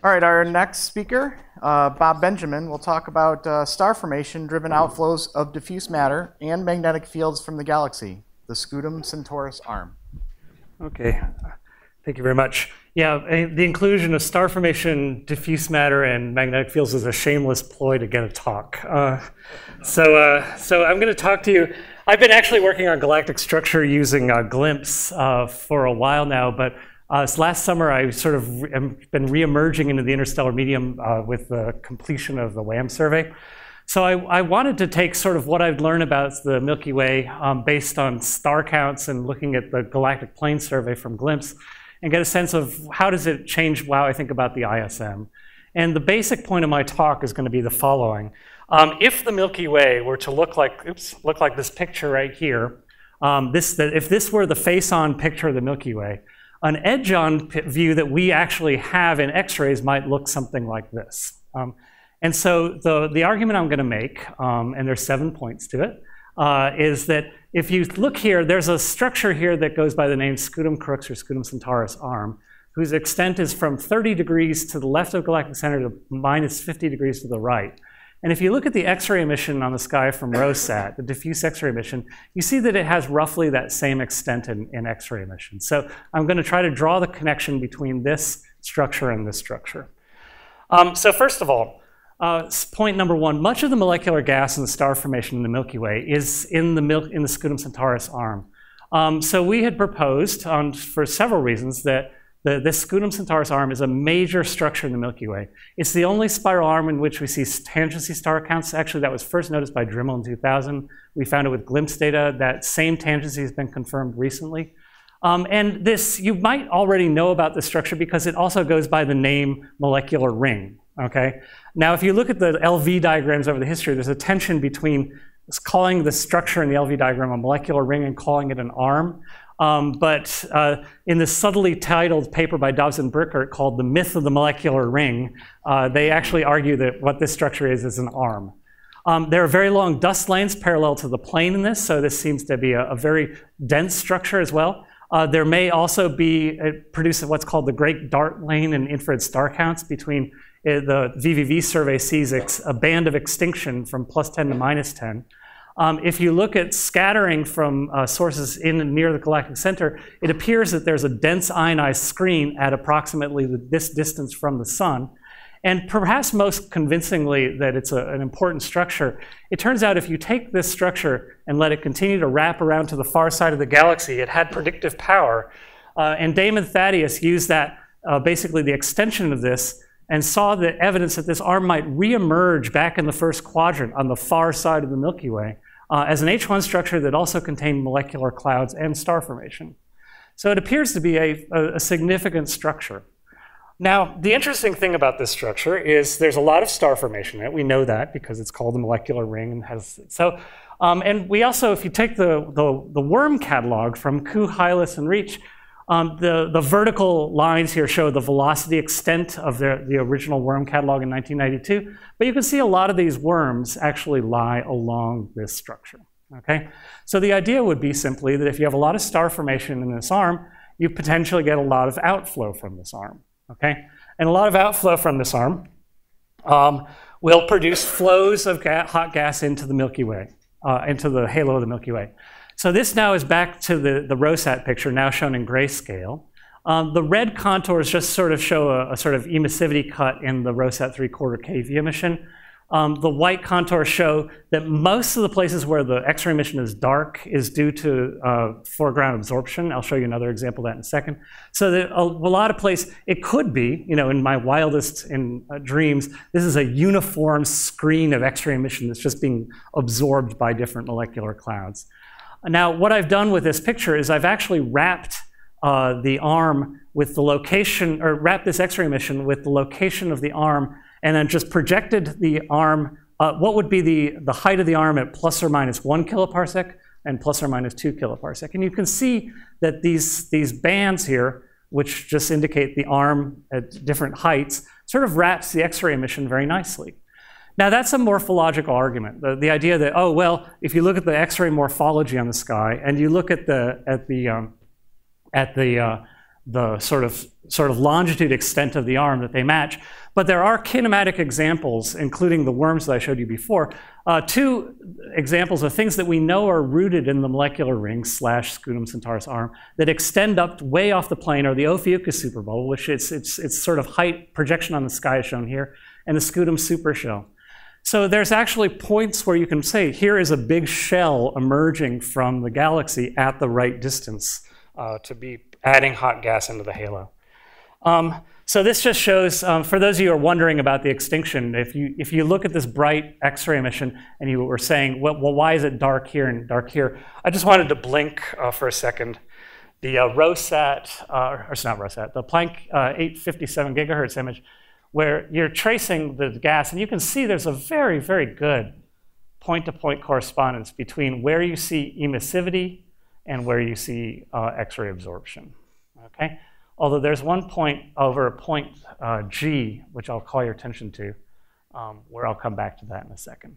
All right, our next speaker, Bob Benjamin, will talk about star formation-driven outflows of diffuse matter and magnetic fields from the galaxy, the Scutum-Centaurus Arm. Okay, thank you very much. Yeah, the inclusion of star formation, diffuse matter, and magnetic fields is a shameless ploy to get a talk. So I'm going to talk to you. I've been actually working on galactic structure using glimpse for a while now, but last summer I sort of been re-emerging into the interstellar medium with the completion of the WAM survey. So I wanted to take sort of what I've learned about the Milky Way based on star counts and looking at the galactic plane survey from glimpse and get a sense of how does it change how I think about the ISM. And the basic point of my talk is going to be the following. If the Milky Way were to look like this picture right here, if this were the face-on picture of the Milky Way, an edge-on view that we actually have in X-rays might look something like this. And so the argument I'm going to make, and there's 7 points to it, is that if you look here, there's a structure here that goes by the name Scutum-Centaurus or Scutum-Centaurus Arm, whose extent is from 30 degrees to the left of galactic center to minus 50 degrees to the right. And if you look at the X-ray emission on the sky from ROSAT, the diffuse X-ray emission, you see that it has roughly that same extent in X-ray emission. So I'm going to try to draw the connection between this structure and this structure. So first of all, point number one, much of the molecular gas in the star formation in the Milky Way is in the Scutum-Centaurus Arm. So we had proposed, for several reasons, that this Scutum-Centaurus Arm is a major structure in the Milky Way. It's the only spiral arm in which we see tangency star counts. Actually, that was first noticed by Dremel in 2000. We found it with glimpse data. That same tangency has been confirmed recently. And this, you might already know about this structure because it also goes by the name molecular ring. Okay. Now, if you look at the LV diagrams over the history, there's a tension between calling the structure in the LV diagram a molecular ring and calling it an arm. But in this subtly titled paper by Dobbs and Brickert called The Myth of the Molecular Ring, they actually argue that what this structure is an arm. There are very long dust lanes parallel to the plane in this, so this seems to be a very dense structure as well. There may also be produced what's called the Great Dart Lane in infrared star counts between the VVV survey sees a band of extinction from +10 to -10. If you look at scattering from sources in and near the galactic center, it appears that there's a dense ionized screen at approximately this distance from the sun. And perhaps most convincingly that it's an important structure, it turns out if you take this structure and let it continue to wrap around to the far side of the galaxy, it had predictive power. And Damon Thaddeus used that, basically the extension of this, and saw the evidence that this arm might reemerge back in the first quadrant on the far side of the Milky Way as an H1 structure that also contained molecular clouds and star formation. So it appears to be a significant structure. Now, the interesting thing about this structure is there's a lot of star formation in it. We know that because it's called a molecular ring and has so. And we also, if you take the worm catalog from Kuh, Heiles, and Reach, the vertical lines here show the velocity extent of the original worm catalog in 1992, but you can see a lot of these worms actually lie along this structure, okay? So the idea would be simply that if you have a lot of star formation in this arm, you potentially get a lot of outflow from this arm, okay? And a lot of outflow from this arm will produce flows of hot gas into the Milky Way, into the halo of the Milky Way. So this now is back to the ROSAT picture, now shown in grayscale. The red contours just sort of show a sort of emissivity cut in the ROSAT 3/4 kV emission. The white contours show that most of the places where the X-ray emission is dark is due to foreground absorption. I'll show you another example of that in a second. So that a lot of places, it could be, you know, in my wildest dreams, this is a uniform screen of X-ray emission that's just being absorbed by different molecular clouds. Now, what I've done with this picture is I've actually wrapped the arm with the location, or wrapped this X-ray emission with the location of the arm, and then just projected the arm, what would be the height of the arm at ±1 kiloparsec and ±2 kiloparsec. And you can see that these bands here, which just indicate the arm at different heights, sort of wraps the X-ray emission very nicely. Now that's a morphological argument. The idea that, oh, well, if you look at the X-ray morphology on the sky and you look at the the sort of longitude extent of the arm that they match. But there are kinematic examples, including the worms that I showed you before, two examples of things that we know are rooted in the molecular ring / Scutum-Centaurus Arm that extend up way off the plane, are the Ophiuchus superbubble, which its sort of height projection on the sky is shown here, and the Scutum supershell. So there's actually points where you can say, here is a big shell emerging from the galaxy at the right distance to be adding hot gas into the halo. So this just shows, for those of you who are wondering about the extinction, if you look at this bright X-ray emission and you were saying, well, why is it dark here and dark here? I just wanted to blink for a second. The ROSAT, or it's not ROSAT, the Planck 857 gigahertz image, where you're tracing the gas, and you can see there's a very, very good point-to-point correspondence between where you see emissivity and where you see X-ray absorption, okay? Although there's one point over a point G, which I'll call your attention to, where I'll come back to that in a second.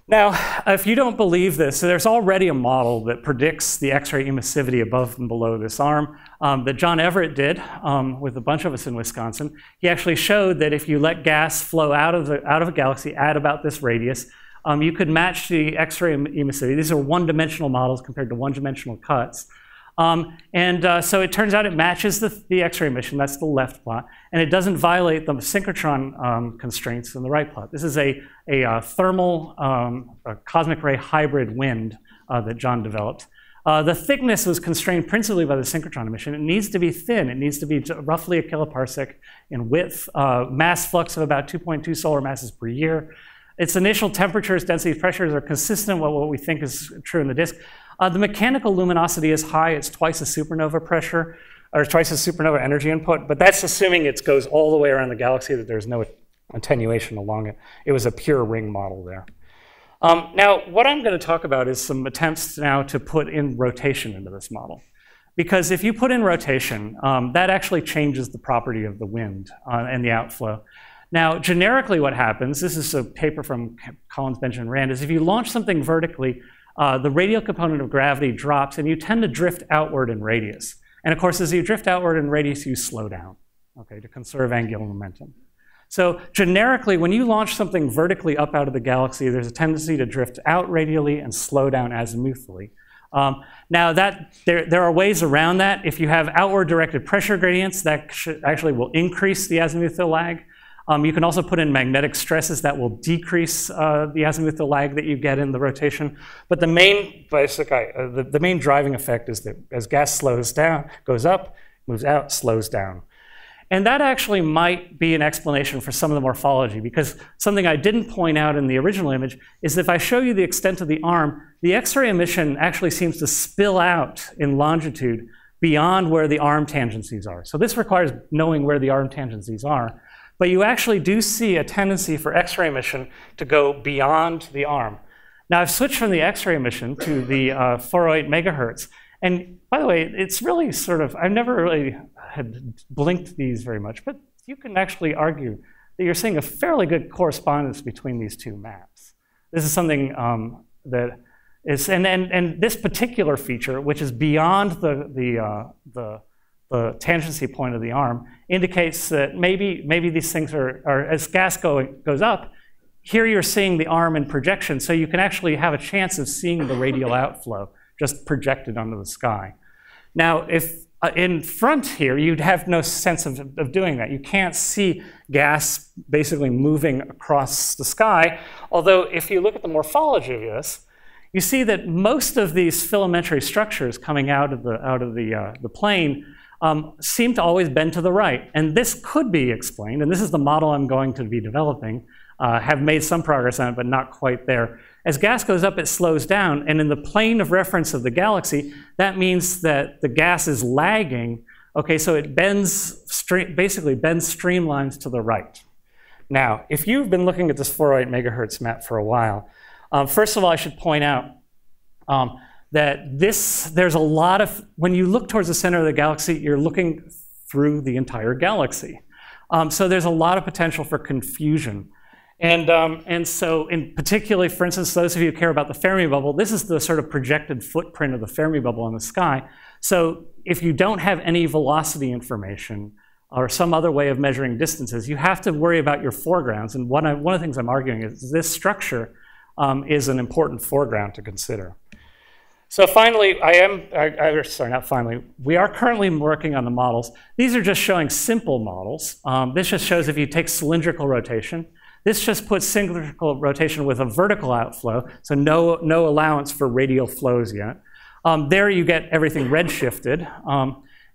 Now, if you don't believe this, so there's already a model that predicts the X-ray emissivity above and below this arm that John Everett did with a bunch of us in Wisconsin. He actually showed that if you let gas flow out of a galaxy at about this radius, you could match the X-ray emissivity. These are one-dimensional models compared to one-dimensional cuts. So it turns out it matches the X-ray emission, that's the left plot, and it doesn't violate the synchrotron constraints in the right plot. This is a thermal cosmic ray hybrid wind that John developed. The thickness was constrained principally by the synchrotron emission. It needs to be thin. It needs to be roughly a kiloparsec in width, mass flux of about 2.2 solar masses per year. Its initial temperatures, densities, pressures are consistent with what we think is true in the disk. The mechanical luminosity is high. It's twice the supernova pressure, or twice the supernova energy input, but that's assuming it goes all the way around the galaxy, that there's no attenuation along it. It was a pure ring model there. Now, what I'm going to talk about is some attempts now to put in rotation into this model. Because if you put in rotation, that actually changes the property of the wind and the outflow. Now, generically what happens, this is a paper from Collins, Benjamin, Rand, is if you launch something vertically, the radial component of gravity drops and you tend to drift outward in radius. And of course, as you drift outward in radius, you slow down, okay, to conserve angular momentum. So generically, when you launch something vertically up out of the galaxy, there's a tendency to drift out radially and slow down azimuthally. Now, there are ways around that. If you have outward directed pressure gradients, that actually will increase the azimuthal lag. You can also put in magnetic stresses that will decrease the azimuthal lag that you get in the rotation. But the main the main driving effect is that as gas slows down, goes up, moves out, slows down. And that actually might be an explanation for some of the morphology, because something I didn't point out in the original image is if I show you the extent of the arm, the X-ray emission actually seems to spill out in longitude beyond where the arm tangencies are. So this requires knowing where the arm tangencies are. But you actually do see a tendency for X-ray emission to go beyond the arm. Now, I've switched from the X-ray emission to the 408 megahertz. And by the way, it's really sort of, I've never really had blinked these very much, but you can actually argue that you're seeing a fairly good correspondence between these two maps. This is something that is, and this particular feature, which is beyond the tangency point of the arm, indicates that maybe these things are as gas goes up, here you're seeing the arm in projection, so you can actually have a chance of seeing the radial outflow just projected onto the sky. Now, if in front here, you'd have no sense of doing that. You can't see gas basically moving across the sky, although if you look at the morphology of this, you see that most of these filamentary structures coming out of the plane seem to always bend to the right. And this could be explained, and this is the model I'm going to be developing, have made some progress on it, but not quite there. As gas goes up, it slows down, and in the plane of reference of the galaxy, that means that the gas is lagging. Okay, so it basically bends streamlines to the right. Now, if you've been looking at this 408 megahertz map for a while, first of all, I should point out that there's a lot of, when you look towards the center of the galaxy, you're looking through the entire galaxy. So there's a lot of potential for confusion. And so in particularly, for instance, those of you who care about the Fermi bubble, this is the sort of projected footprint of the Fermi bubble in the sky. So if you don't have any velocity information or some other way of measuring distances, you have to worry about your foregrounds. And one of the things I'm arguing is this structure is an important foreground to consider. So finally, we are currently working on the models. These are just showing simple models. This just shows if you take cylindrical rotation. This just puts cylindrical rotation with a vertical outflow, so no allowance for radial flows yet. There you get everything redshifted.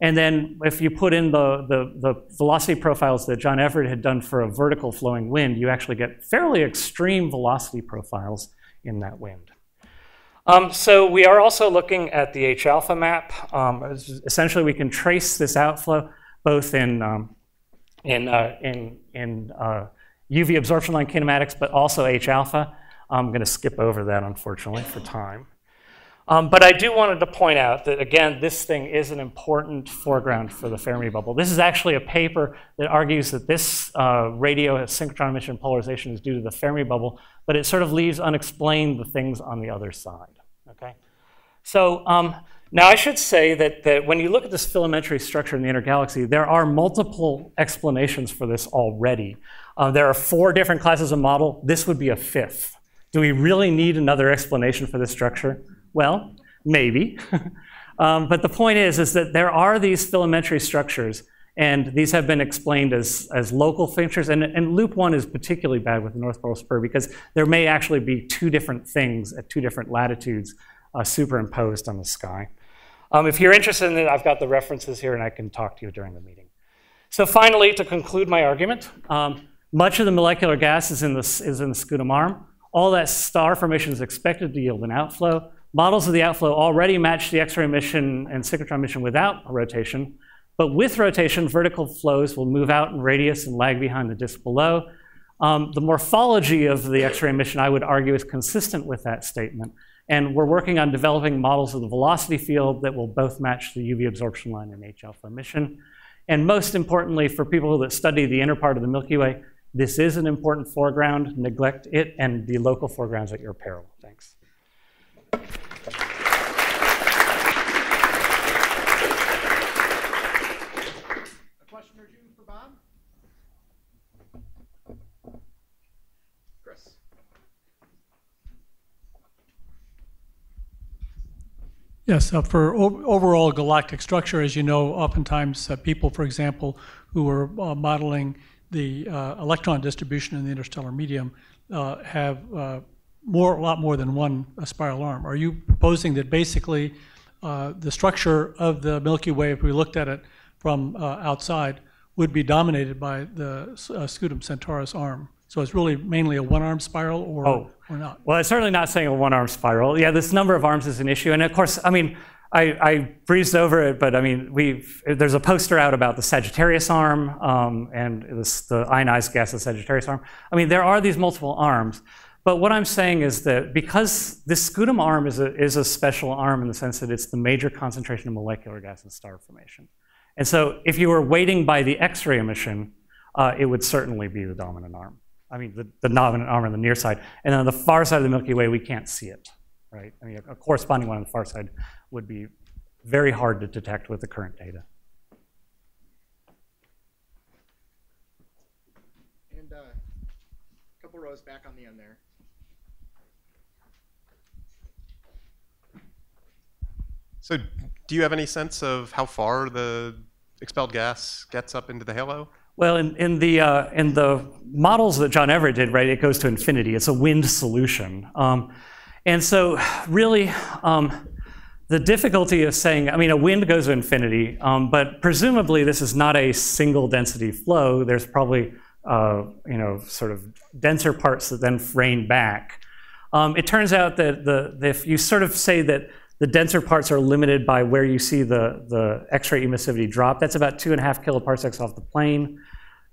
And then if you put in the velocity profiles that John Everett had done for a vertical flowing wind, you actually get fairly extreme velocity profiles in that wind. So we are also looking at the H-alpha map. Essentially, we can trace this outflow both in UV absorption line kinematics, but also H-alpha. I'm going to skip over that, unfortunately, for time. But I do wanted to point out that, again, this thing is an important foreground for the Fermi bubble. This is actually a paper that argues that this radio synchrotron emission polarization is due to the Fermi bubble, but it sort of leaves unexplained the things on the other side. Okay? So now I should say that when you look at this filamentary structure in the inner galaxy, there are multiple explanations for this already. There are 4 different classes of model. This would be a 5th. Do we really need another explanation for this structure? Well, maybe. But the point is that there are these filamentary structures, and these have been explained as local features. And loop 1 is particularly bad with the North Polar Spur because there may actually be 2 different things at 2 different latitudes superimposed on the sky. If you're interested in it, I've got the references here, and I can talk to you during the meeting. So finally, to conclude my argument, much of the molecular gas is in the Scutum arm. All that star formation is expected to yield an outflow. Models of the outflow already match the X-ray emission and synchrotron emission without rotation, but with rotation, vertical flows will move out in radius and lag behind the disk below. The morphology of the X-ray emission, I would argue, is consistent with that statement, and we're working on developing models of the velocity field that will both match the UV absorption line and H-alpha emission. And most importantly, for people that study the inner part of the Milky Way, this is an important foreground. Neglect it and the local foregrounds at your peril. Thanks. A question or two for Bob? Chris. Yes, for overall galactic structure, as you know, oftentimes people, for example, who are modeling the electron distribution in the interstellar medium have a lot more than one spiral arm. Are you proposing that basically the structure of the Milky Way, if we looked at it from outside, would be dominated by the Scutum-Centaurus Arm? So it's really mainly a one-arm spiral, or not? Well, it's certainly not saying a one-arm spiral. Yeah, this number of arms is an issue. And of course, I mean, I breezed over it, but I mean, there's a poster out about the Sagittarius arm and the ionized gas of the Sagittarius arm. I mean, there are these multiple arms. But what I'm saying is that because this Scutum arm is a special arm in the sense that it's the major concentration of molecular gas and star formation. And so if you were weighting by the X-ray emission, it would certainly be the dominant arm. I mean, the dominant arm on the near side. And on the far side of the Milky Way, we can't see it, right? I mean, a corresponding one on the far side would be very hard to detect with the current data. And a couple rows back on the end there. So do you have any sense of how far the expelled gas gets up into the halo? Well, in the models that John Everett did, right, it goes to infinity. It's a wind solution. And so really, the difficulty of saying, I mean, a wind goes to infinity, but presumably this is not a single density flow. There's probably, sort of denser parts that then rain back. It turns out that if you sort of say that the denser parts are limited by where you see the X-ray emissivity drop, that's about 2.5 kiloparsecs off the plane.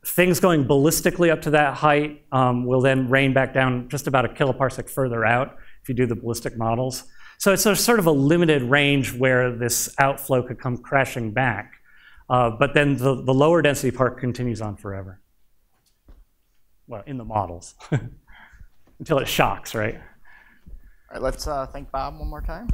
Things going ballistically up to that height will then rain back down just about a kiloparsec further out if you do the ballistic models. So it's a sort of a limited range where this outflow could come crashing back. But then the lower density part continues on forever. Well, in the models. Until it shocks, right? All right, let's thank Bob one more time.